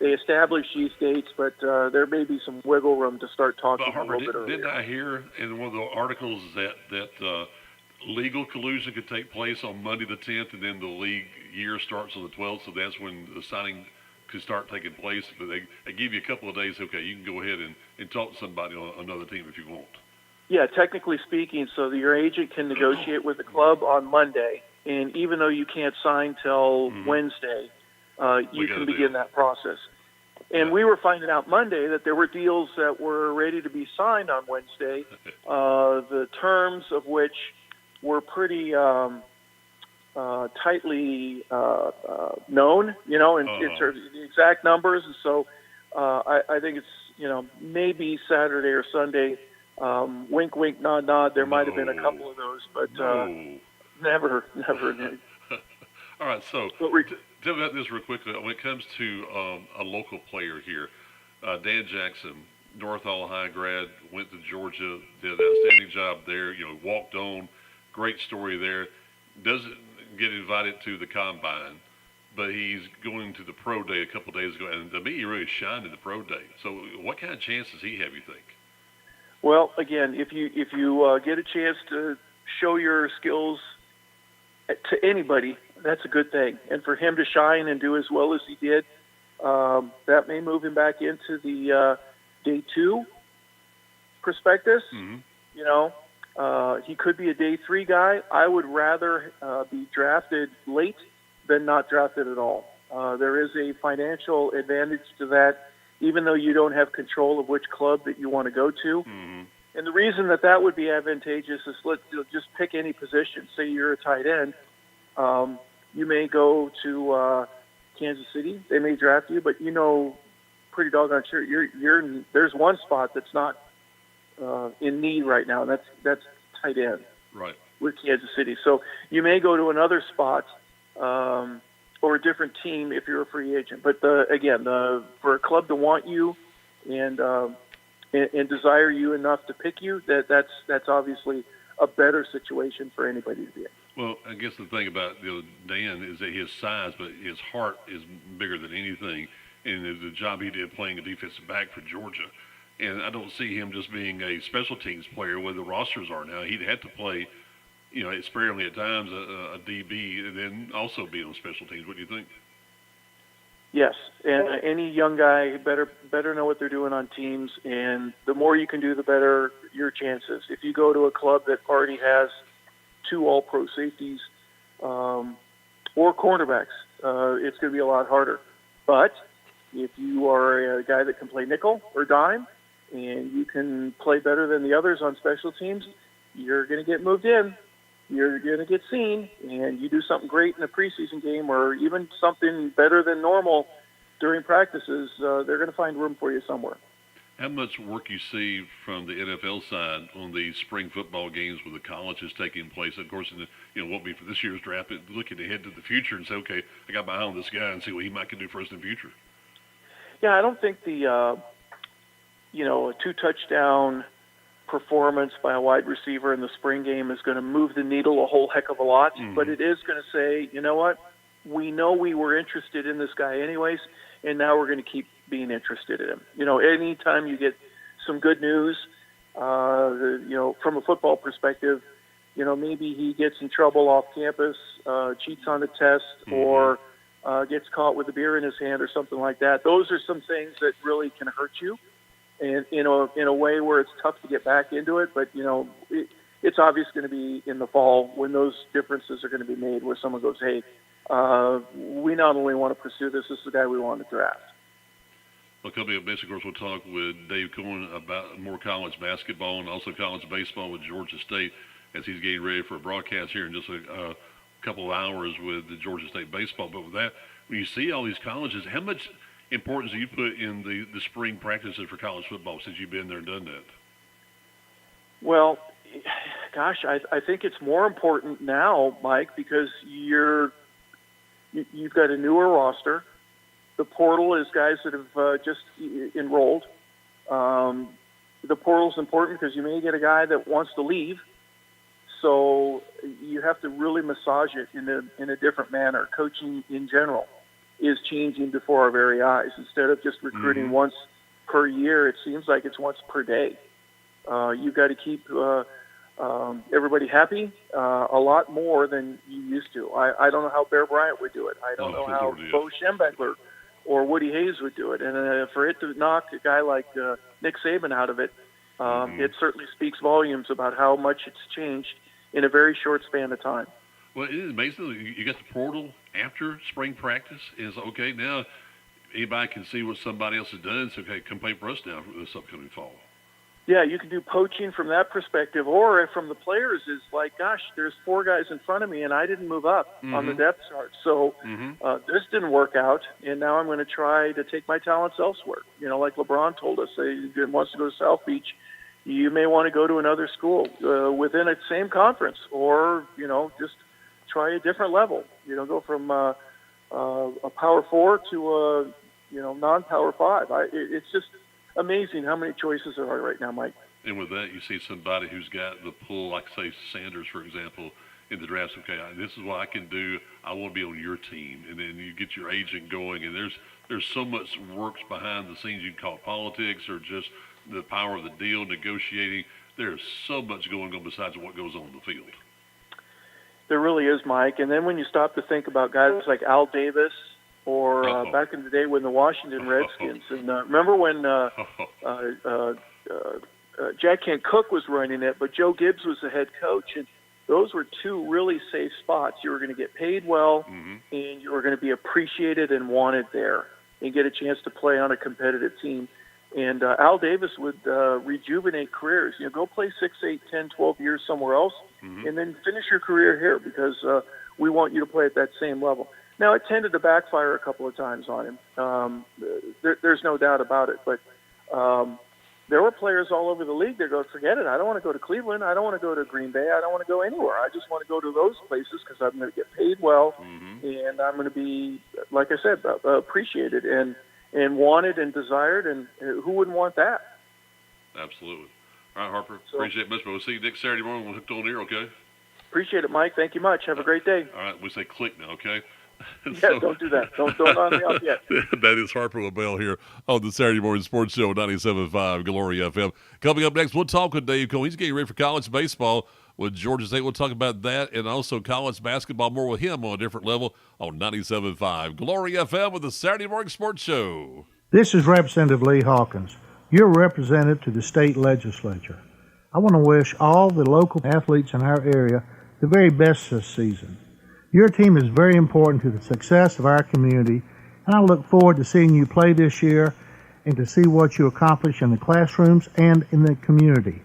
they establish these dates, but there may be some wiggle room to start talking a little bit earlier. Didn't I hear in one of the articles that legal collusion could take place on Monday the 10th, and then the league year starts on the 12th, so that's when the signing could start taking place? But they give you a couple of days. Okay, you can go ahead and talk to somebody on another team if you want. Yeah, technically speaking, so your agent can negotiate with the club on Monday, and even though you can't sign till Wednesday, you can begin that process. And we were finding out Monday that there were deals that were ready to be signed on Wednesday, the terms of which were pretty tightly known, in terms of the exact numbers. And so I think it's, maybe Saturday or Sunday, wink, wink, nod, nod. There might have been a couple of those, but Never. All right, so tell me about this real quickly. When it comes to a local player here, Dan Jackson, North Hall High grad, went to Georgia, did an outstanding job there. Walked on, great story there. Doesn't get invited to the combine, but he's going to the pro day a couple days ago, and to me, he really shined in the pro day. So, what kind of chance does he have, you think? Well, again, if you get a chance to show your skills to anybody, that's a good thing. And for him to shine and do as well as he did, that may move him back into the day 2 prospectus. Mm-hmm. He could be a day 3 guy. I would rather be drafted late than not drafted at all. There is a financial advantage to that, even though you don't have control of which club that you want to go to. Mm-hmm. And the reason that would be advantageous is let's just pick any position. Say you're a tight end. You may go to Kansas City. They may draft you, but pretty doggone sure there's one spot that's not in need right now, and that's tight end. Right. With Kansas City. So you may go to another spot or a different team if you're a free agent. But for a club to want you and desire you enough to pick you, that's obviously a better situation for anybody to be in. Well, I guess the thing about Dan is that his size, but his heart is bigger than anything, and the job he did playing a defensive back for Georgia. And I don't see him just being a special teams player where the rosters are now. He'd have to play, sparingly at times, a DB, and then also be on special teams. What do you think? Yes, and any young guy better know what they're doing on teams, and the more you can do, the better your chances. If you go to a club that already has 2 all-pro safeties or cornerbacks, it's going to be a lot harder. But if you are a guy that can play nickel or dime, and you can play better than the others on special teams, you're going to get moved in. You're going to get seen, and you do something great in a preseason game or even something better than normal during practices, they're going to find room for you somewhere. How much work you see from the NFL side on the spring football games with the colleges taking place? Of course, won't be for this year's draft, but looking ahead to the future and say, okay, I got my eye on this guy and see what he might can do for us in the future. Yeah, I don't think a 2-touchdown performance by a wide receiver in the spring game is going to move the needle a whole heck of a lot, but it is going to say, you know what, we know we were interested in this guy anyways, and now we're going to keep being interested in him. Anytime you get some good news, from a football perspective, maybe he gets in trouble off campus, cheats on the test, or gets caught with a beer in his hand or something like that. Those are some things that really can hurt you. And in a way where it's tough to get back into it, but it's obvious going to be in the fall when those differences are going to be made, where someone goes, "Hey, we not only want to pursue this is the guy we want to draft." Well, coming up next, of course, we'll talk with Dave Cohen about more college basketball and also college baseball with Georgia State as he's getting ready for a broadcast here in just a couple of hours with the Georgia State baseball. But with that, when you see all these colleges, how much importance do you put in the spring practices for college football since you've been there and done that? Well, gosh, I think it's more important now, Mike, because you've got a newer roster. The portal is guys that have just enrolled. The portal's important because you may get a guy that wants to leave, so you have to really massage it in a different manner. Coaching in general is changing before our very eyes. Instead of just recruiting once per year, it seems like it's once per day. You've got to keep everybody happy a lot more than you used to. I don't know how Bear Bryant would do it. I don't know how Bo Schembechler or Woody Hayes would do it. And for it to knock a guy like Nick Saban out of it, it certainly speaks volumes about how much it's changed in a very short span of time. Well, it is amazing. You got the portal after spring practice. Is okay now. Anybody can see what somebody else has done. So, okay, come play for us now for this upcoming fall. Yeah, you can do poaching from that perspective, or from the players is like, gosh, there's 4 guys in front of me, and I didn't move up on the depth chart. So this didn't work out, and now I'm going to try to take my talents elsewhere. Like LeBron told us, he wants to go to South Beach. You may want to go to another school within a same conference, or just try a different level. Go from a Power 4 to a non-Power 5. It's just amazing how many choices there are right now, Mike. And with that, you see somebody who's got the pull, like say Sanders, for example, in the draft. Okay, this is what I can do. I want to be on your team, and then you get your agent going, and there's so much works behind the scenes. You can call it politics or just the power of the deal, negotiating. There's so much going on besides what goes on in the field. There really is, Mike. And then when you stop to think about guys like Al Davis or back in the day when the Washington Redskins, and remember when Jack Kent Cook was running it, but Joe Gibbs was the head coach, and those were two really safe spots. You were going to get paid well, and you were going to be appreciated and wanted there and get a chance to play on a competitive team. And Al Davis would rejuvenate careers. Go play 6, 8, 10, 12 years somewhere else, and then finish your career here because we want you to play at that same level. Now, it tended to backfire a couple of times on him. There's no doubt about it. But there were players all over the league that go, forget it. I don't want to go to Cleveland. I don't want to go to Green Bay. I don't want to go anywhere. I just want to go to those places because I'm going to get paid well, and I'm going to be, like I said, appreciated and wanted and desired, and who wouldn't want that? Absolutely. All right, Harper, appreciate it much, but we'll see you next Saturday morning when we're hooked on here, okay? Appreciate it, Mike. Thank you much. Have a great day. All right, we say click now, okay? Yeah, don't do that. Don't on me up yet. That is Harper LaBelle here on the Saturday Morning Sports Show, 97.5 Glory FM. Coming up next, we'll talk with Dave Cole. He's getting ready for college baseball with Georgia State. We'll talk about that and also college basketball more with him on a different level on 97.5 Glory FM with the Saturday Morning Sports Show. This is Representative Lee Hawkins, your representative to the state legislature. I want to wish all the local athletes in our area the very best this season. Your team is very important to the success of our community, and I look forward to seeing you play this year and to see what you accomplish in the classrooms and in the community.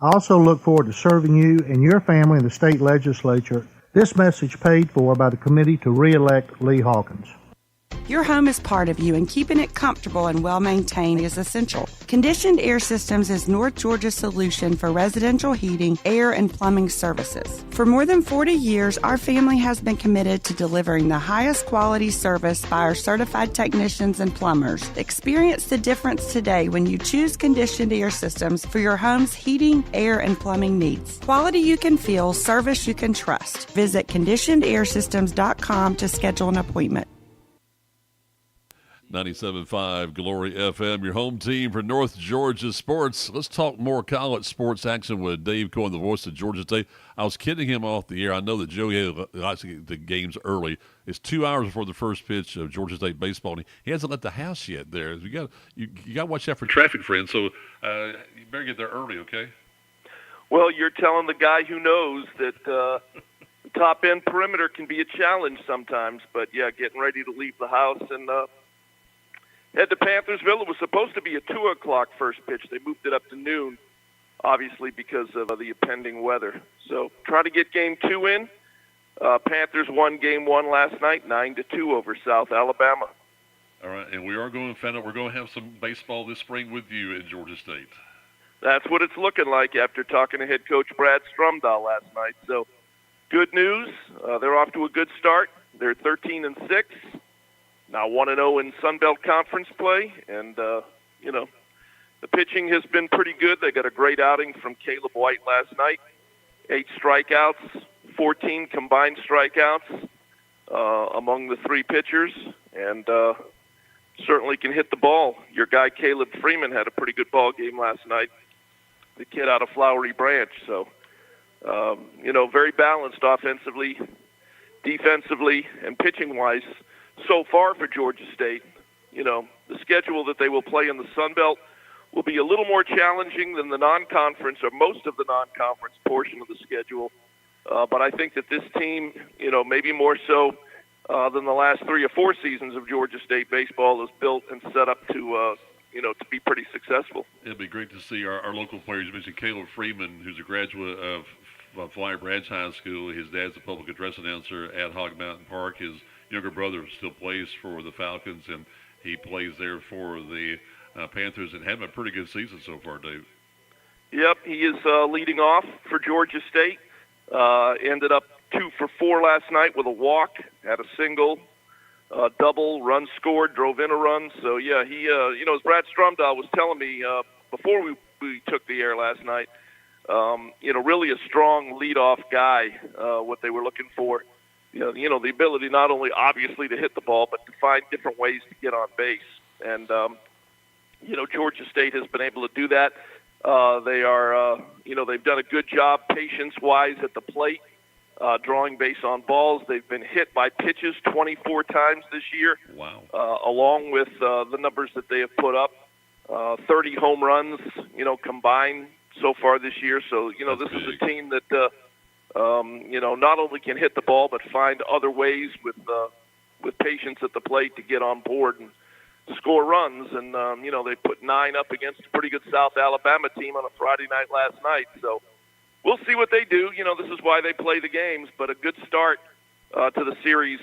I also look forward to serving you and your family in the state legislature. This message paid for by the committee to re-elect Lee Hawkins. Your home is part of you, and keeping it comfortable and well-maintained is essential. Conditioned Air Systems is North Georgia's solution for residential heating, air, and plumbing services. For more than 40 years, our family has been committed to delivering the highest quality service by our certified technicians and plumbers. Experience the difference today when you choose Conditioned Air Systems for your home's heating, air, and plumbing needs. Quality you can feel, service you can trust. Visit conditionedairsystems.com to schedule an appointment. 97.5 Glory FM, your home team for North Georgia sports. Let's talk more college sports action with Dave Cohen, the voice of Georgia State. I was kidding him off the air. I know that Joey likes to get the games early. It's 2 hours before the first pitch of Georgia State baseball, and he hasn't left the house yet there. You got to watch out for traffic, friends, so you better get there early, okay? Well, you're telling the guy who knows that the top-end perimeter can be a challenge sometimes, but, yeah, getting ready to leave the house and head to Panthersville. It was supposed to be a 2 o'clock first pitch. They moved it up to noon, obviously because of the impending weather. So try to get Game 2 in. Panthers won Game 1 last night, 9-2 over South Alabama. All right, and we are going to find out we're going to have some baseball this spring with you at Georgia State. That's what it's looking like after talking to head coach Brad Strumdahl last night. So good news. They're off to a good start. They're 13-6. Now 1-0 in Sun Belt Conference play, and, the pitching has been pretty good. They got a great outing from Caleb White last night. 8 strikeouts, 14 combined strikeouts among the 3 pitchers, and certainly can hit the ball. Your guy Caleb Freeman had a pretty good ball game last night, the kid out of Flowery Branch. So, very balanced offensively, defensively, and pitching-wise. So far for Georgia State, the schedule that they will play in the Sun Belt will be a little more challenging than the non-conference or most of the non-conference portion of the schedule. But I think that this team, maybe more so than the last 3 or 4 seasons of Georgia State baseball is built and set up to be pretty successful. It'd be great to see our local players. You mentioned Caleb Freeman, who's a graduate of Flowery Branch High School. His dad's a public address announcer at Hog Mountain Park. His younger brother still plays for the Falcons, and he plays there for the Panthers and had a pretty good season so far, Dave. Yep, he is leading off for Georgia State. Ended up 2 for 4 last night with a walk, had a single, double, run scored, drove in a run. So, yeah, he, as Brad Stromdahl was telling me before we took the air last night, really a strong leadoff guy, what they were looking for. The ability not only obviously to hit the ball, but to find different ways to get on base. And, Georgia State has been able to do that. They are, they've done a good job patience-wise at the plate, drawing base on balls. They've been hit by pitches 24 times this year. Wow. Along with the numbers that they have put up, 30 home runs, combined so far this year. So, That's this big. is a team that, not only can hit the ball, but find other ways with patience at the plate to get on board and score runs. And, they put 9 up against a pretty good South Alabama team on a Friday night last night. So we'll see what they do. This is why they play the games, but a good start to the series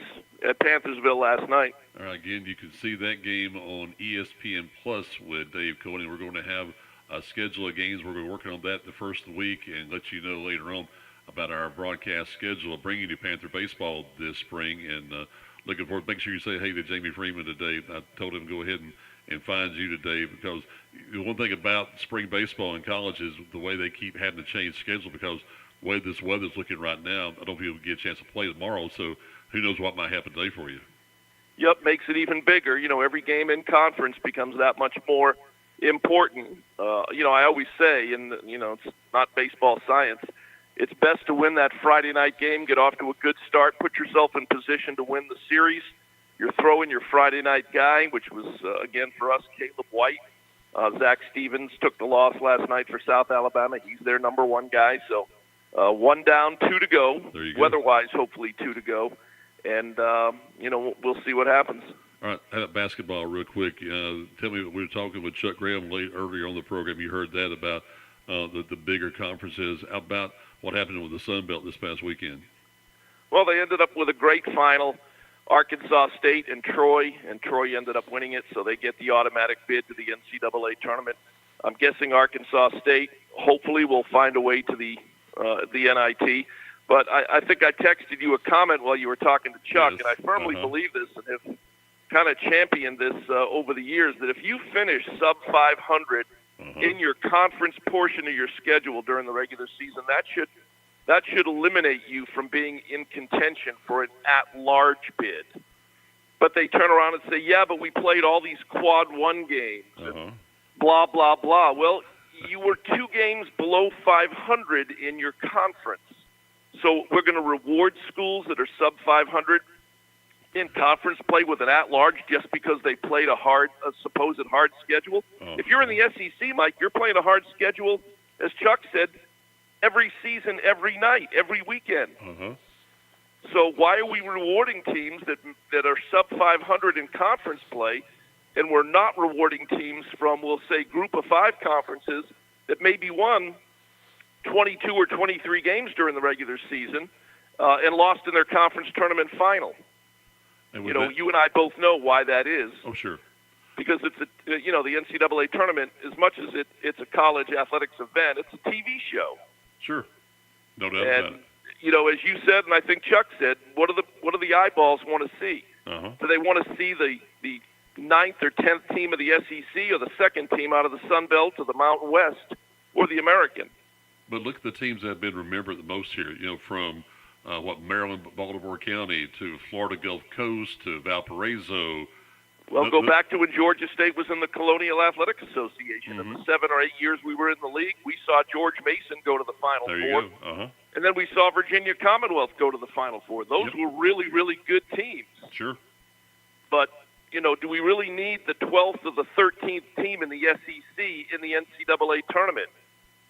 at Panthersville last night. All right, again, you can see that game on ESPN Plus with Dave Cody. We're going to have a schedule of games. We're going to be working on that the first of the week and let you know later on about our broadcast schedule of bringing you Panther baseball this spring. And looking forward, make sure you say hey to Jamie Freeman today. I told him to go ahead and find you today, because the one thing about spring baseball in college is the way they keep having to change schedule, because the way this weather's looking right now, I don't think we'll get a chance to play tomorrow, so who knows what might happen today for you. Yep, makes it even bigger. Every game in conference becomes that much more important. I always say, and, it's not baseball science, it's best to win that Friday night game, get off to a good start, put yourself in position to win the series. You're throwing your Friday night guy, which was, again, for us, Caleb White. Zach Stevens took the loss last night for South Alabama. He's their number one guy. So 1 down, 2 to go. There you go. Weather-wise, hopefully 2 to go. And, we'll see what happens. All right, how about basketball real quick? Tell me, we were talking with Chuck Graham earlier on the program. You heard that about the bigger conferences. How about what happened with the Sun Belt this past weekend? Well, they ended up with a great final. Arkansas State and Troy ended up winning it, so they get the automatic bid to the NCAA tournament. I'm guessing Arkansas State hopefully will find a way to the NIT. But I think I texted you a comment while you were talking to Chuck, Yes. and I firmly believe this and have kind of championed this over the years, that if you finish sub 500 in your conference portion of your schedule during the regular season, that should eliminate you from being in contention for an at-large bid. But they turn around and say, yeah, but we played all these quad one games, and blah, blah, blah. Well, you were 2 games below 500 in your conference. So we're going to reward schools that are sub 500 in conference play with an at-large just because they played a supposed hard schedule. If you're in the SEC, Mike, you're playing a hard schedule, as Chuck said, every season, every night, every weekend. So why are we rewarding teams that are sub 500 in conference play, and we're not rewarding teams from, we'll say, group of 5 conferences that maybe won 22 or 23 games during the regular season and lost in their conference tournament final? And you and I both know why that is. Oh, sure. Because it's the NCAA tournament, as much as it's a college athletics event, it's a TV show. Sure. No doubt about it. As you said, and I think Chuck said, what do the eyeballs want to see? Do they want to see the 9th or 10th team of the SEC, or the 2nd team out of the Sun Belt, or the Mountain West, or the American? But look at the teams that have been remembered the most here, from Maryland, Baltimore County, to Florida Gulf Coast, to Valparaiso. Well, go back to when Georgia State was in the Colonial Athletic Association. In the 7 or 8 years we were in the league, we saw George Mason go to the Final Four. There you go. And then we saw Virginia Commonwealth go to the Final Four. Those were really, really good teams. Sure. But, do we really need the 12th or the 13th team in the SEC in the NCAA tournament?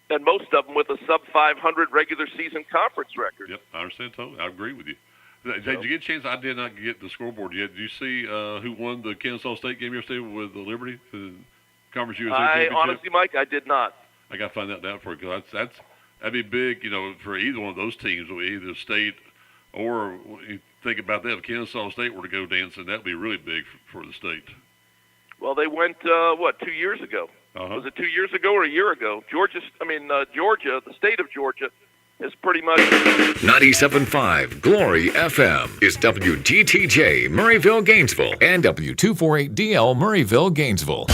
And most of them with a sub-500 regular season conference record. Yep, I understand totally. I agree with you. Did you get a chance? I did not get the scoreboard yet. Did you see who won the Kennesaw State game yesterday with the Liberty, the Conference USA Championship? Honestly, Mike, I did not. I got to find that out for you, because that'd be big, for either one of those teams, either State or you think about that. If Kennesaw State were to go dancing, that'd be really big for the state. Well, they went 2 years ago. Was it 2 years ago or a year ago? Georgia, the state of Georgia, is pretty much 97.5 Glory FM is WGTJ Murrayville, Gainesville, and W248DL Murrayville, Gainesville.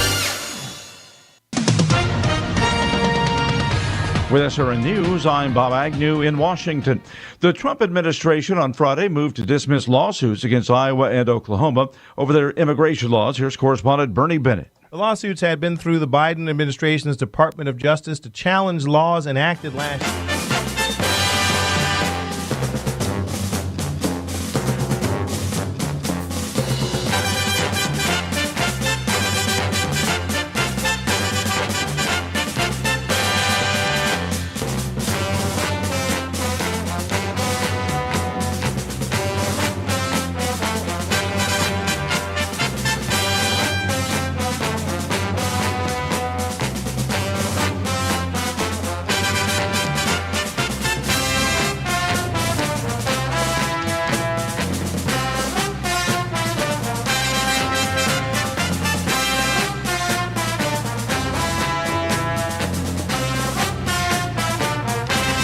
With SRN News, I'm Bob Agnew in Washington. The Trump administration on Friday moved to dismiss lawsuits against Iowa and Oklahoma over their immigration laws. Here's correspondent Bernie Bennett. The lawsuits had been through the Biden administration's Department of Justice to challenge laws enacted last year.